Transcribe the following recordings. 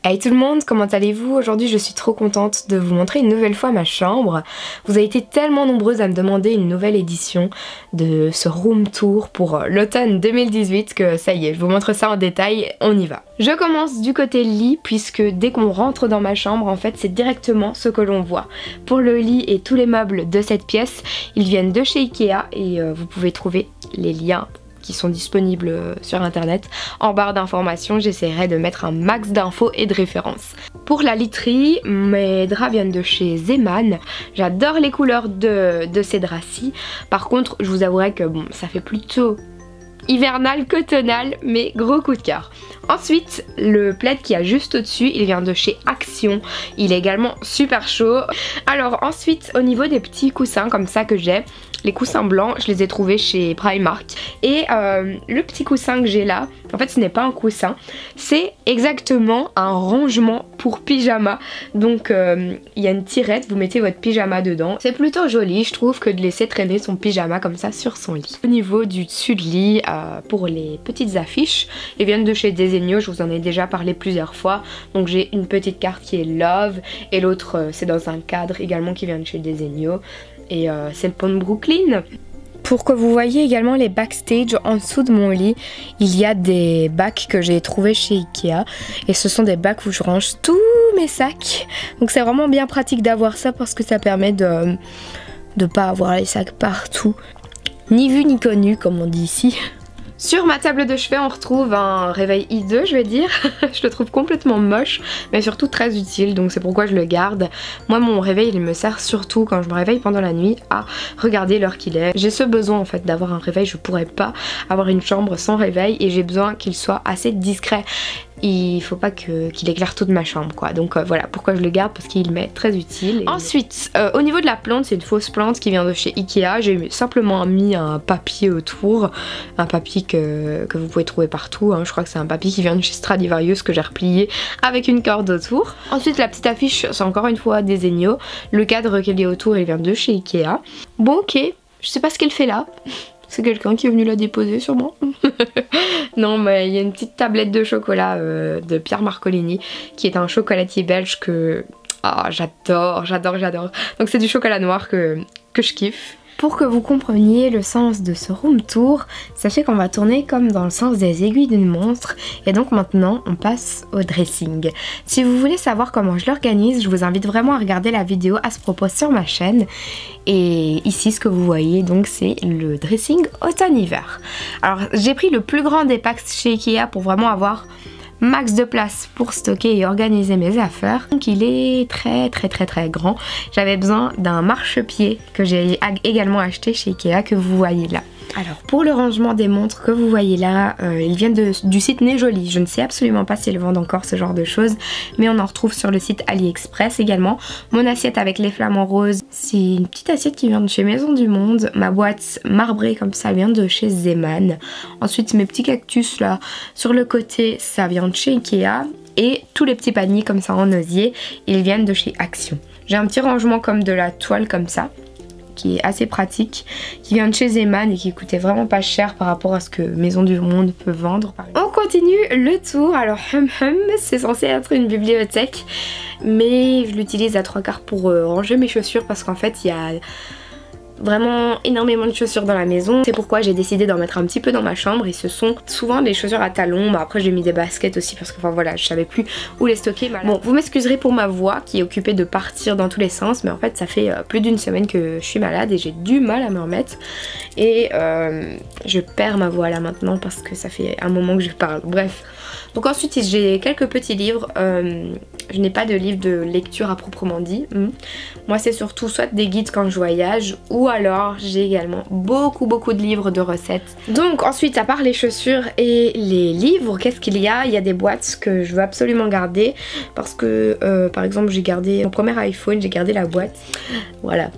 Hey tout le monde, comment allez-vous? Aujourd'hui je suis trop contente de vous montrer une nouvelle fois ma chambre. Vous avez été tellement nombreuses à me demander une nouvelle édition de ce room tour pour l'automne 2018 que ça y est, je vous montre ça en détail, on y va. Je commence du côté lit puisque dès qu'on rentre dans ma chambre en fait c'est directement ce que l'on voit. Pour le lit et tous les meubles de cette pièce, ils viennent de chez Ikea et vous pouvez trouver les liens qui sont disponibles sur internet en barre d'informations. J'essaierai de mettre un max d'infos et de références. Pour la literie, mes draps viennent de chez Zeman. J'adore les couleurs de ces draps-ci. Par contre, je vous avouerai que bon, ça fait plutôt hivernal cotonal, mais gros coup de cœur. Ensuite, le plaid qui a juste au-dessus, il vient de chez Action. Il est également super chaud. Alors ensuite, au niveau des petits coussins comme ça que j'ai, les coussins blancs, je les ai trouvés chez Primark. Et le petit coussin que j'ai là, en fait ce n'est pas un coussin, c'est exactement un rangement pour pyjama. Donc il y a une tirette, vous mettez votre pyjama dedans. C'est plutôt joli, je trouve, que de laisser traîner son pyjama comme ça sur son lit. Au niveau du dessus de lit, pour les petites affiches, ils viennent de chez Desenio, je vous en ai déjà parlé plusieurs fois. Donc j'ai une petite carte qui est Love et l'autre c'est dans un cadre également qui vient de chez Desenio. Et c'est le pont de Brooklyn. Pour que vous voyez également les backstage, en dessous de mon lit, il y a des bacs que j'ai trouvés chez Ikea. Et ce sont des bacs où je range tous mes sacs. Donc c'est vraiment bien pratique d'avoir ça parce que ça permet de pas avoir les sacs partout. Ni vu ni connu comme on dit ici. Sur ma table de chevet on retrouve un réveil hideux, je vais dire. Je le trouve complètement moche mais surtout très utile, donc c'est pourquoi je le garde. Moi mon réveil il me sert surtout quand je me réveille pendant la nuit à regarder l'heure qu'il est. J'ai ce besoin en fait d'avoir un réveil, je pourrais pas avoir une chambre sans réveil et j'ai besoin qu'il soit assez discret. Il faut pas qu'il éclaire toute ma chambre quoi, donc voilà pourquoi je le garde, parce qu'il m'est très utile. Ensuite au niveau de la plante, c'est une fausse plante qui vient de chez Ikea. J'ai simplement mis un papier autour, un papier que vous pouvez trouver partout, hein. Je crois que c'est un papier qui vient de chez Stradivarius que j'ai replié avec une corde autour. Ensuite la petite affiche c'est encore une fois Desenio, le cadre qu'il y a autour il vient de chez Ikea. Bon ok, je sais pas ce qu'elle fait là. C'est quelqu'un qui est venu la déposer sûrement. Non mais il y a une petite tablette de chocolat de Pierre Marcolini qui est un chocolatier belge que j'adore. Donc c'est du chocolat noir que je kiffe. Pour que vous compreniez le sens de ce room tour, sachez qu'on va tourner comme dans le sens des aiguilles d'une montre. Et donc maintenant on passe au dressing. Si vous voulez savoir comment je l'organise, je vous invite vraiment à regarder la vidéo à ce propos sur ma chaîne. Et ici ce que vous voyez donc c'est le dressing automne-hiver. Alors j'ai pris le plus grand des packs chez Ikea pour vraiment avoir max de place pour stocker et organiser mes affaires. Donc il est très grand. J'avais besoin d'un marchepied que j'ai également acheté chez Ikea que vous voyez là. Alors pour le rangement des montres que vous voyez là, ils viennent du site Nejoli. Je ne sais absolument pas s'ils vendent encore ce genre de choses, mais on en retrouve sur le site AliExpress également. Mon assiette avec les flamants roses, c'est une petite assiette qui vient de chez Maison du Monde. Ma boîte marbrée comme ça vient de chez Zeman. Ensuite mes petits cactus là sur le côté, ça vient de chez Ikea. Et tous les petits paniers comme ça en osier, ils viennent de chez Action. J'ai un petit rangement comme de la toile comme ça, qui est assez pratique, qui vient de chez Zeman et qui coûtait vraiment pas cher par rapport à ce que Maison du Monde peut vendre. On continue le tour. Alors c'est censé être une bibliothèque mais je l'utilise à 3/4 pour ranger mes chaussures parce qu'en fait il y a vraiment énormément de chaussures dans la maison. C'est pourquoi j'ai décidé d'en mettre un petit peu dans ma chambre et ce sont souvent des chaussures à talons. Bah après j'ai mis des baskets aussi parce que enfin voilà, je savais plus où les stocker. Bon, vous m'excuserez pour ma voix qui est occupée de partir dans tous les sens, mais en fait ça fait plus d'une semaine que je suis malade et j'ai du mal à me remettre et je perds ma voix là maintenant parce que ça fait un moment que je parle. Bref. Donc ensuite j'ai quelques petits livres, je n'ai pas de livre de lecture à proprement dit. Moi c'est surtout soit des guides quand je voyage ou alors j'ai également beaucoup de livres de recettes. Donc ensuite à part les chaussures et les livres, qu'est-ce qu'il y a? Il y a des boîtes que je veux absolument garder parce que par exemple j'ai gardé mon premier iPhone, j'ai gardé la boîte. Voilà,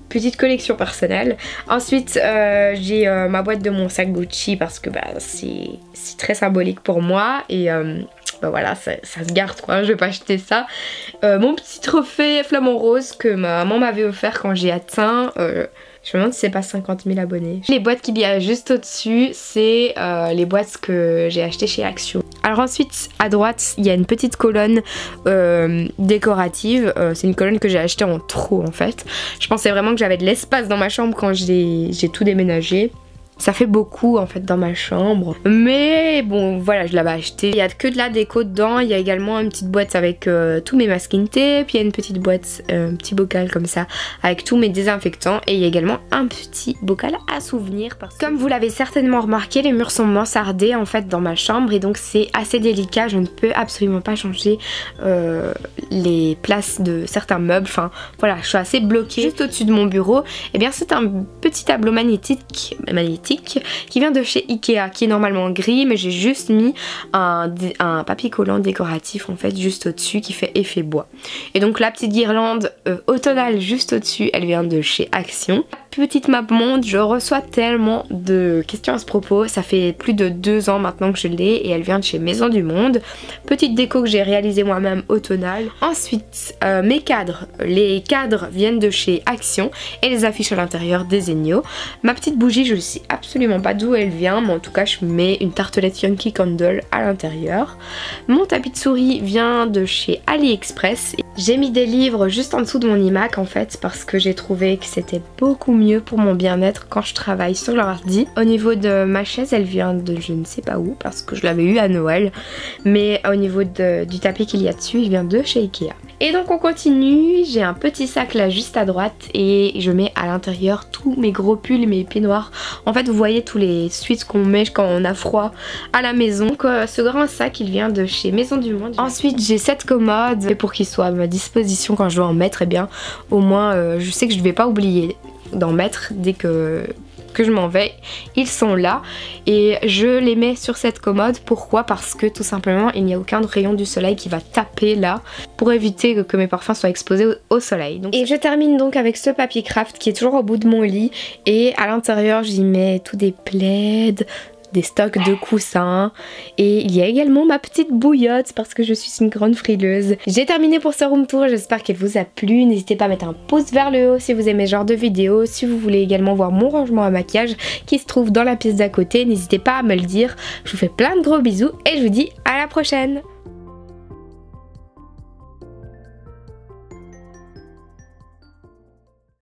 petite collection personnelle. Ensuite j'ai ma boîte de mon sac Gucci parce que bah, c'est très symbolique pour moi et bah voilà, ça se garde quoi, je vais pas acheter ça. Mon petit trophée flamant rose que ma maman m'avait offert quand j'ai atteint... je me demande si c'est pas 50 000 abonnés. Les boîtes qu'il y a juste au-dessus, c'est les boîtes que j'ai achetées chez Action. Alors ensuite, à droite, il y a une petite colonne décorative. C'est une colonne que j'ai achetée en trop en fait. Je pensais vraiment que j'avais de l'espace dans ma chambre quand j'ai tout déménagé. Ça fait beaucoup en fait dans ma chambre. Mais bon voilà, je l'avais acheté. Il y a que de la déco dedans. Il y a également une petite boîte avec tous mes masking tape. Puis il y a une petite boîte, un petit bocal comme ça avec tous mes désinfectants. Et il y a également un petit bocal à souvenirs. Parce que, comme vous l'avez certainement remarqué, les murs sont mansardés en fait dans ma chambre. Et donc c'est assez délicat. Je ne peux absolument pas changer les places de certains meubles. Enfin voilà, je suis assez bloquée. Juste au-dessus de mon bureau, et bien c'est un petit tableau magnétique qui vient de chez Ikea, qui est normalement gris, mais j'ai juste mis un papier collant décoratif en fait juste au-dessus qui fait effet bois. Et donc la petite guirlande automnale juste au-dessus, elle vient de chez Action. Petite map monde, je reçois tellement de questions à ce propos, ça fait plus de 2 ans maintenant que je l'ai et elle vient de chez Maison du Monde. Petite déco que j'ai réalisée moi-même automnale. Ensuite mes cadres, les cadres viennent de chez Action et les affiches à l'intérieur des Zegno. Ma petite bougie, je ne sais absolument pas d'où elle vient, mais en tout cas je mets une tartelette Yankee Candle à l'intérieur. Mon tapis de souris vient de chez AliExpress. J'ai mis des livres juste en dessous de mon iMac en fait parce que j'ai trouvé que c'était beaucoup mieux pour mon bien-être quand je travaille sur l'ordi. Au niveau de ma chaise, elle vient de je ne sais pas où parce que je l'avais eu à Noël, mais au niveau du tapis qu'il y a dessus, il vient de chez Ikea. Et donc on continue, j'ai un petit sac là juste à droite et je mets à l'intérieur tous mes gros pulls, mes peignoirs. En fait vous voyez tous les sweats qu'on met quand on a froid à la maison. Donc ce grand sac il vient de chez Maison du Monde. Ensuite j'ai cette commode et pour qu'il soit à ma disposition quand je dois en mettre, et bien au moins je sais que je ne vais pas oublier d'en mettre dès que je m'en vais. Ils sont là et je les mets sur cette commode. Pourquoi? Parce que tout simplement il n'y a aucun rayon du soleil qui va taper là pour éviter que mes parfums soient exposés au soleil. Donc, et je termine donc avec ce papier craft qui est toujours au bout de mon lit et à l'intérieur j'y mets tous des plaids, des stocks de coussins et il y a également ma petite bouillotte parce que je suis une grande frileuse. J'ai terminé pour ce room tour, j'espère qu'elle vous a plu. N'hésitez pas à mettre un pouce vers le haut si vous aimez ce genre de vidéo. Si vous voulez également voir mon rangement à maquillage qui se trouve dans la pièce d'à côté, n'hésitez pas à me le dire. Je vous fais plein de gros bisous et je vous dis à la prochaine.